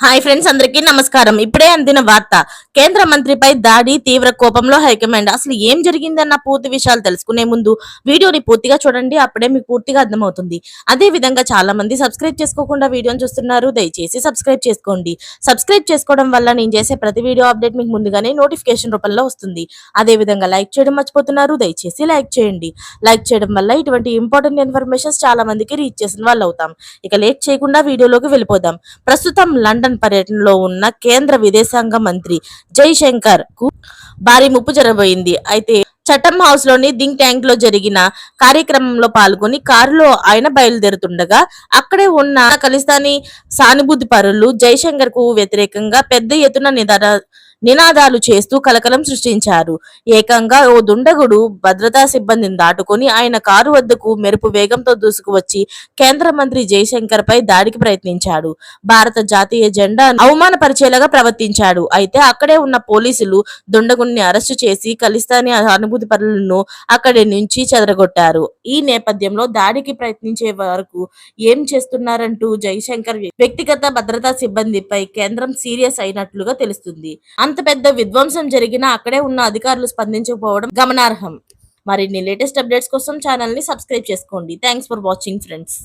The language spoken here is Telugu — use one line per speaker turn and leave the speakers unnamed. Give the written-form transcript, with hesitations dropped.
హాయ్ ఫ్రెండ్స్, అందరికీ నమస్కారం. ఇప్పుడే అందిన వార్త. కేంద్ర మంత్రిపై దాడి, తీవ్ర కోపంలో హైకమాండ్. అసలు ఏం జరిగిందన్న పూర్తి విషయాలు తెలుసుకునే ముందు వీడియోని పూర్తిగా చూడండి. అప్పుడే మీకు పూర్తిగా అర్థమవుతుంది. అదే విధంగా చాలా మంది సబ్స్క్రైబ్ చేసుకోకుండా వీడియోని చూస్తున్నారు. దయచేసి సబ్స్క్రైబ్ చేసుకోండి. సబ్స్క్రైబ్ చేసుకోవడం వల్ల నేను చేసే ప్రతి వీడియో అప్డేట్ మీకు ముందుగానే నోటిఫికేషన్ రూపంలో వస్తుంది. అదే విధంగా లైక్ చేయడం మర్చిపోతున్నారు. దయచేసి లైక్ చేయండి. లైక్ చేయడం వల్ల ఇటువంటి ఇంపార్టెంట్ ఇన్ఫర్మేషన్స్ చాలా మందికి రీచ్ చేసిన వాళ్ళు అవుతాం. ఇక లేట్ చేయకుండా వీడియోలోకి వెళ్ళిపోదాం. ప్రస్తుతం లండన్ పర్యటనలో ఉన్న కేంద్ర విదేశాంగ మంత్రి జైశంకర్ కు భారీ ముప్పు జరగబోయింది. అయితే చట్టం హౌస్ లోని థింక్ ట్యాంక్ లో జరిగిన కార్యక్రమంలో పాల్గొని కారులో ఆయన బయలుదేరుతుండగా అక్కడే ఉన్న ఖలిస్తానీ సానుభూతి పరులు జైశంకర్ కు వ్యతిరేకంగా పెద్ద ఎత్తున నినాదాలు చేస్తూ కలకలం సృష్టించారు. ఏకంగా ఓ దుండగుడు భద్రతా సిబ్బందిని దాటుకొని ఆయన కారు వద్దకు మెరుపు వేగంతో దూసుకువచ్చి కేంద్ర మంత్రి జైశంకర్ పై దాడికి ప్రయత్నించాడు. భారత జాతీయ జెండా అవమానపరిచేలాగా ప్రవర్తించాడు. అయితే అక్కడే ఉన్న పోలీసులు దుండగుడిని అరెస్టు చేసి ఖలిస్తానీ అనుభూతి పరులను అక్కడి నుంచి చెదరగొట్టారు. ఈ నేపథ్యంలో దాడికి ప్రయత్నించే వరకు ఏం చేస్తున్నారంటూ జైశంకర్ వ్యక్తిగత భద్రతా సిబ్బందిపై కేంద్రం సీరియస్ అయినట్లుగా తెలుస్తుంది. అంత పెద్ద విధ్వంసం జరిగినా అక్కడే ఉన్న అధికారులు స్పందించకపోవడం గమనార్హం. మరిన్ని లేటెస్ట్ అప్డేట్స్ కోసం ఛానల్ ని సబ్స్క్రైబ్ చేసుకోండి. Thanks for watching friends.